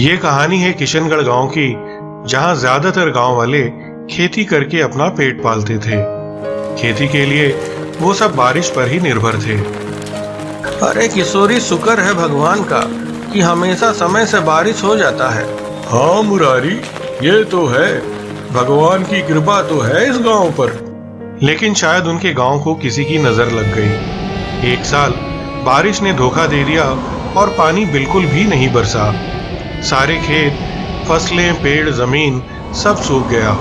ये कहानी है किशनगढ़ गांव की, जहां ज्यादातर गांव वाले खेती करके अपना पेट पालते थे। खेती के लिए वो सब बारिश पर ही निर्भर थे। अरे किशोरी, शुक्र है भगवान का कि हमेशा समय से बारिश हो जाता है। हाँ मुरारी, ये तो है, भगवान की कृपा तो है इस गांव पर। लेकिन शायद उनके गांव को किसी की नजर लग गई। एक साल बारिश ने धोखा दे दिया और पानी बिल्कुल भी नहीं बरसा। सारे खेत, फसलें, पेड़, जमीन सब सूख गया।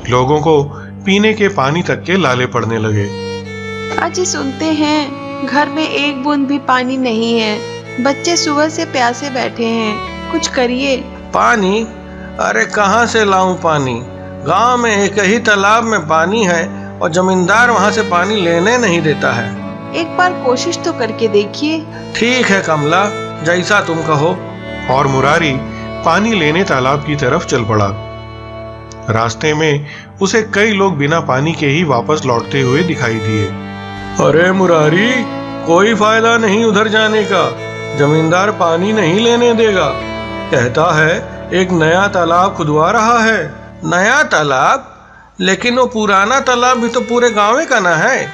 लोगों को पीने के पानी तक के लाले पड़ने लगे। आज सुनते हैं घर में एक बूंद भी पानी नहीं है। बच्चे सुबह से प्यासे बैठे हैं, कुछ करिए। पानी? अरे कहाँ से लाऊं पानी? गांव में एक ही तालाब में पानी है और जमींदार वहाँ से पानी लेने नहीं देता है। एक बार कोशिश तो करके देखिए। ठीक है कमला, जैसा तुम कहो। और मुरारी पानी लेने तालाब की तरफ चल पड़ा। रास्ते में उसे कई लोग बिना पानी के ही वापस लौटते हुए दिखाई दिए। अरे मुरारी, कोई फायदा नहीं उधर जाने का, जमींदार पानी नहीं लेने देगा। कहता है एक नया तालाब खुदवा रहा है। नया तालाब? लेकिन वो पुराना तालाब भी तो पूरे गांव का ना है।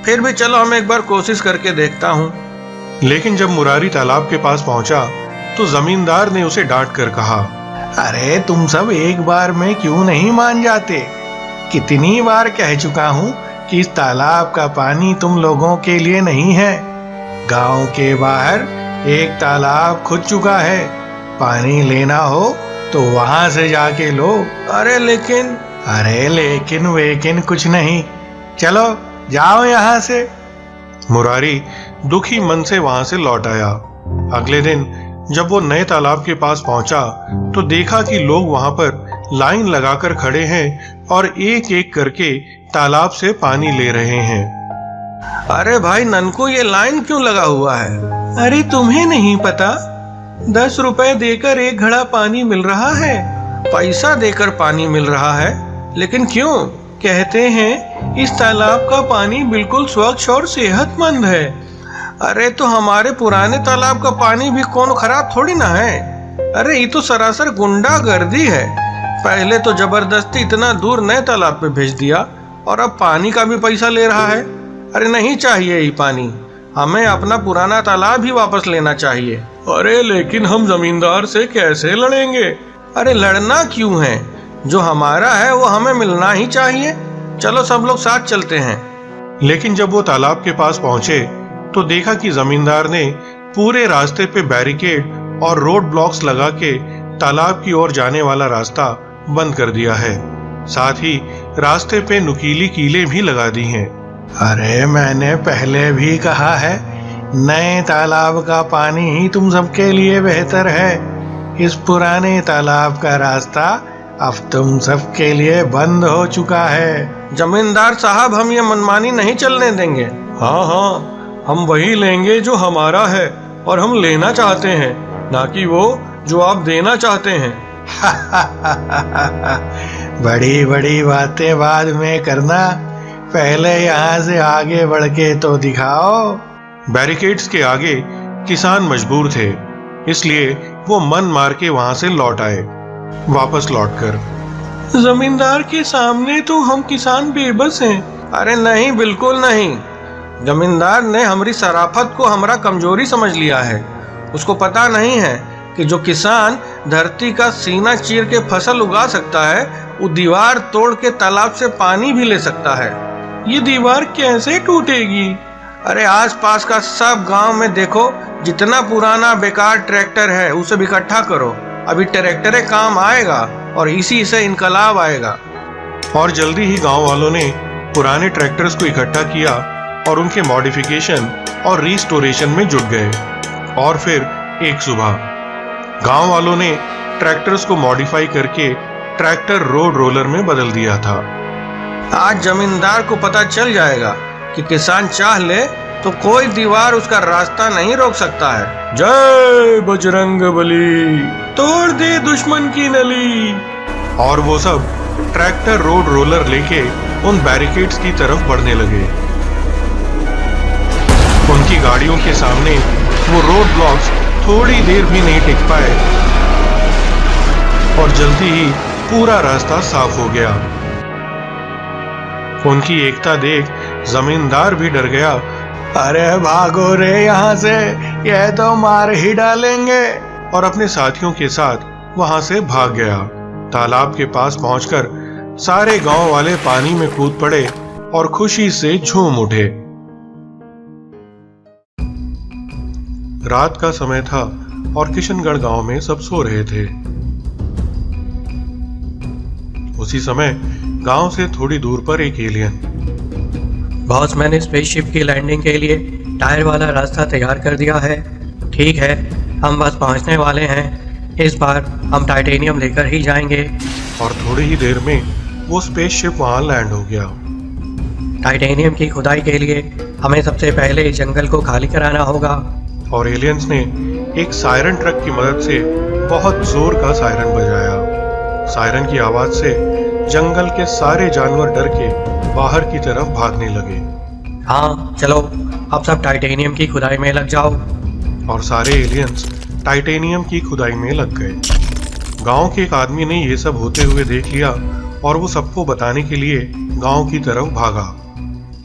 फिर भी चलो, हम एक बार कोशिश करके देखता हूँ। लेकिन जब मुरारी तालाब के पास पहुंचा तो जमींदार ने उसे डांट कर कहा, अरे तुम सब एक बार में क्यों नहीं मान जाते? कितनी बार कह चुका हूँ कि इस तालाब का पानी तुम लोगों के लिए नहीं है। गांव के बाहर एक तालाब खुद चुका है। पानी लेना हो तो वहां से जाके लो। अरे लेकिन वेकिन कुछ नहीं, चलो जाओ यहाँ से। मुरारी दुखी मन से वहां से लौट आया। अगले दिन जब वो नए तालाब के पास पहुंचा तो देखा कि लोग वहां पर लाइन लगाकर खड़े हैं और एक एक करके तालाब से पानी ले रहे हैं। अरे भाई ननकू, ये लाइन क्यों लगा हुआ है? अरे तुम्हें नहीं पता? 10 रुपए देकर एक घड़ा पानी मिल रहा है। पैसा देकर पानी मिल रहा है? लेकिन क्यों? कहते हैं इस तालाब का पानी बिल्कुल स्वच्छ और सेहतमंद है। अरे तो हमारे पुराने तालाब का पानी भी कौन खराब थोड़ी ना है। अरे ये तो सरासर गुंडागर्दी है। पहले तो जबरदस्ती इतना दूर नए तालाब पे भेज दिया और अब पानी का भी पैसा ले रहा है। अरे नहीं चाहिए ये पानी, हमें अपना पुराना तालाब ही वापस लेना चाहिए। अरे लेकिन हम जमींदार से कैसे लड़ेंगे? अरे लड़ना क्यों है? जो हमारा है वो हमें मिलना ही चाहिए। चलो सब लोग साथ चलते हैं। लेकिन जब वो तालाब के पास पहुंचे तो देखा कि जमींदार ने पूरे रास्ते पे बैरिकेड और रोड ब्लॉक्स लगा के तालाब की ओर जाने वाला रास्ता बंद कर दिया है। साथ ही रास्ते पे नुकीली कीलें भी लगा दी हैं। अरे मैंने पहले भी कहा है, नए तालाब का पानी ही तुम सबके लिए बेहतर है। इस पुराने तालाब का रास्ता अब तुम सबके लिए बंद हो चुका है। जमींदार साहब, हम ये मनमानी नहीं चलने देंगे। हाँ, हम वही लेंगे जो हमारा है और हम लेना चाहते हैं, ना कि वो जो आप देना चाहते हैं। बड़ी बड़ी बातें बाद में करना, पहले यहाँ से आगे बढ़ के तो दिखाओ। बैरिकेड्स के आगे किसान मजबूर थे, इसलिए वो मन मार के वहां से लौट आए। वापस लौटकर, जमींदार के सामने तो हम किसान बेबस हैं। अरे नहीं, बिल्कुल नहीं। जमींदार ने हमारी शराफत को हमारा कमजोरी समझ लिया है। उसको पता नहीं है कि जो किसान धरती का सीना चीर के फसल उगा सकता है, वो दीवार तोड़ के तालाब से पानी भी ले सकता है। ये दीवार कैसे टूटेगी? अरे आसपास का सब गांव में देखो, जितना पुराना बेकार ट्रैक्टर है उसे इकट्ठा करो। अभी ट्रैक्टर काम आएगा और इसी से इनकलाब आएगा। और जल्दी ही गांव वालों ने पुराने ट्रैक्टर्स को इकट्ठा किया और उनके मॉडिफिकेशन और रिस्टोरेशन में जुट गए। और फिर एक सुबह गांव वालों ने ट्रैक्टर्स को मॉडिफाई करके ट्रैक्टर रोड रोलर में बदल दिया था। आज जमींदार को पता चल जाएगा कि किसान चाह ले तो कोई दीवार उसका रास्ता नहीं रोक सकता है। जय बजरंग बली, तोड़ दे दुश्मन की नली। और वो सब ट्रैक्टर रोड रोलर लेके उन बैरिकेड्स की तरफ बढ़ने लगे। उनकी गाड़ियों के सामने वो रोड ब्लॉक्स थोड़ी देर भी नहीं टिक पाए। और जल्दी ही पूरा रास्ता साफ हो गया। उनकी एकता देख जमींदार भी डर गया। अरे भागो रे यहाँ से, यह तो मार ही डालेंगे। और अपने साथियों के साथ वहां से भाग गया। तालाब के पास पहुंचकर सारे गांव वाले पानी में कूद पड़े और खुशी से झूम उठे। रात का समय था और किशनगढ़ गांव में सब सो रहे थे। उसी समय गांव से थोड़ी दूर पर एक एलियन। बॉस, मैंने स्पेसशिप की लैंडिंग के लिए टायर वाला रास्ता तैयार कर दिया है। ठीक है, हम बस पहुंचने वाले हैं। इस बार हम टाइटेनियम लेकर ही जाएंगे। और थोड़ी ही देर में वो स्पेसशिप वहां लैंड हो गया। टाइटेनियम की खुदाई के लिए हमें सबसे पहले इस जंगल को खाली कराना होगा। और एलियंस ने एक सायरन ट्रक की मदद से बहुत जोर का सायरन बजाया। सायरन की आवाज से जंगल के सारे जानवर डर के बाहर की तरफ भागने लगे। हाँ चलो, अब सब टाइटेनियम की खुदाई में लग जाओ। और सारे एलियंस टाइटेनियम की खुदाई में लग गए। गांव के एक आदमी ने ये सब होते हुए देख लिया और वो सबको बताने के लिए गांव की तरफ भागा।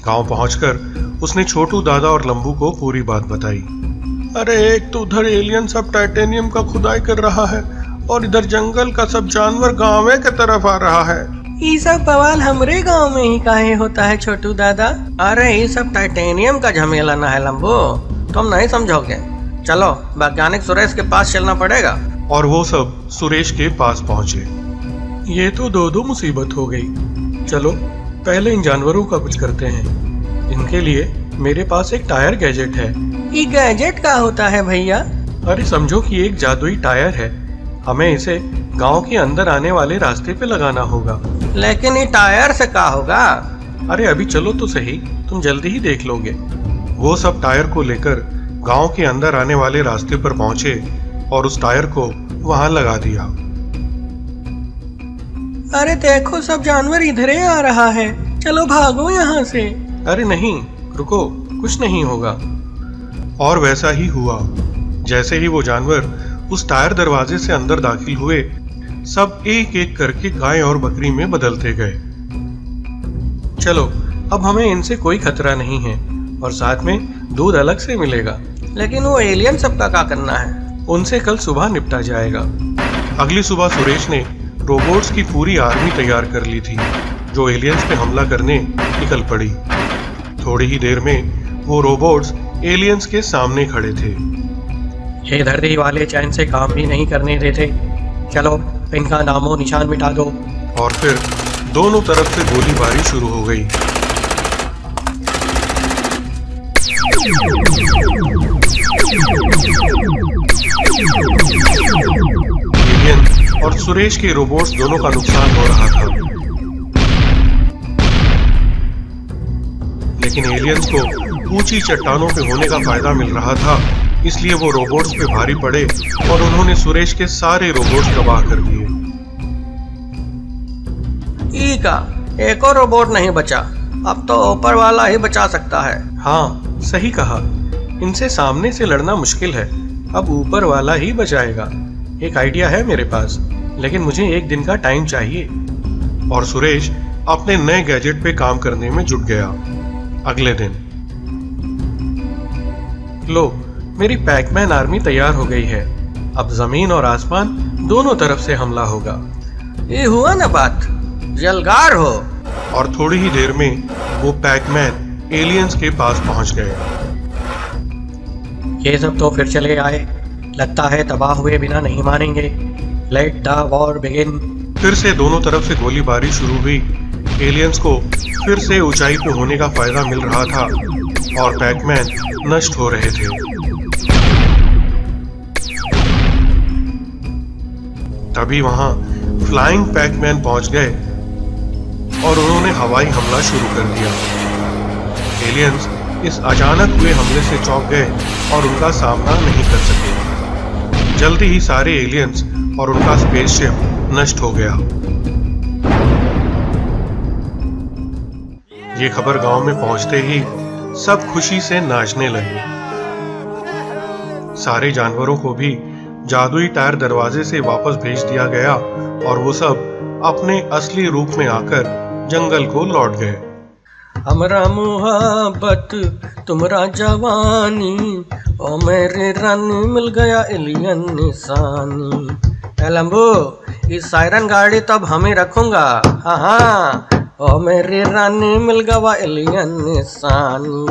गांव पहुंचकर उसने छोटू दादा और लंबू को पूरी बात बताई। अरे एक तो उधर एलियन सब टाइटेनियम का खुदाई कर रहा है और इधर जंगल का सब जानवर गाँव के तरफ आ रहा है। ये सब बवाल हमरे गांव में ही काहे होता है छोटू दादा? अरे ये सब टाइटेनियम का झमेला ना है लंबू, तुम नहीं समझोगे। चलो वैज्ञानिक सुरेश के पास चलना पड़ेगा। और वो सब सुरेश के पास पहुंचे। ये तो दो मुसीबत हो गई। चलो पहले इन जानवरों का कुछ करते हैं। इनके लिए मेरे पास एक टायर गैजेट है। ये गैजेट का होता है भैया? अरे समझो कि एक जादुई टायर है। हमें इसे गांव के अंदर आने वाले रास्ते पे लगाना होगा। लेकिन ये टायर से क्या होगा? अरे अभी चलो तो सही, तुम जल्दी ही देख लोगे। वो सब टायर को लेकर गांव के अंदर आने वाले रास्ते पर पहुंचे और उस टायर को वहां लगा दिया। अरे देखो, सब जानवर इधर ही आ रहा है। चलो भागो यहाँ से। अरे नहीं, रुको, कुछ नहीं होगा। और वैसा ही हुआ। जैसे ही वो जानवर उस टायर दरवाजे से अंदर दाखिल हुए, सब एक एक करके गाय और बकरी में बदलते गए। चलो अब हमें इनसे कोई खतरा नहीं है और साथ में दूध अलग से मिलेगा। लेकिन वो एलियन सबका क्या करना है? उनसे कल सुबह निपटा जाएगा। अगली सुबह सुरेश ने रोबोट्स की पूरी आर्मी तैयार कर ली थी, जो एलियंस पे हमला करने निकल पड़ी। थोड़ी ही देर में वो रोबोट्स एलियंस के सामने खड़े थे। ये धरती वाले चैन से काम भी नहीं करने देते। चलो इनका नामो निशान मिटा दो। और फिर दोनों तरफ से गोलीबारी शुरू हो गई। एलियन और सुरेश के रोबोट्स दोनों का नुकसान हो रहा था। लेकिन एलियंस को ऊंची चट्टानों पे होने का फायदा मिल रहा था, इसलिए वो रोबोट्स पे भारी पड़े और उन्होंने सुरेश के सारे रोबोट्स तबाह कर दिए। ई का एक और रोबोट नहीं बचा। अब तो ऊपर वाला ही बचा सकता है। हाँ सही कहा, इनसे सामने से लड़ना मुश्किल है। अब ऊपर वाला ही बचाएगा। एक आइडिया है मेरे पास, लेकिन मुझे एक दिन का टाइम चाहिए। और सुरेश अपने नए गैजेट पे काम करने में जुट गया। अगले दिन लो, मेरी पैकमैन आर्मी तैयार हो गई है। अब जमीन और आसमान दोनों तरफ से हमला होगा। ये हुआ ना बात, जलगार हो। और थोड़ी ही देर में वो पैकमैन एलियंस के पास पहुंच गए। ये सब तो फिर चले आए। लगता है तबाह हुए बिना नहीं मानेंगे। Let the war begin. फिर से दोनों तरफ से गोलीबारी शुरू हुई। एलियंस को फिर से ऊंचाई पे होने का फायदा मिल रहा था और पैकमैन नष्ट हो रहे थे। तभी वहां फ्लाइंग पैकमैन पहुंच गए और उन्होंने हवाई हमला शुरू कर दिया। एलियंस इस अचानक हुए हमले से चौंक गए और उनका सामना नहीं कर सके। जल्दी ही सारे एलियंस और उनका स्पेसशिप नष्ट हो गया। ये खबर गांव में पहुंचते ही सब खुशी से नाचने लगे। सारे जानवरों को भी जादुई टायर दरवाजे से वापस भेज दिया गया और वो सब अपने असली रूप में आकर जंगल को लौट गए। हमरा मुहब्बत तुमरा जवानी, ओ मेरे रानी मिल गया एलियन निशानी। लंबू, इस सायरन गाड़ी तब हमें रखूंगा। हाँ हाँ, ओ मेरी रानी मिल गया एलियन निशानी।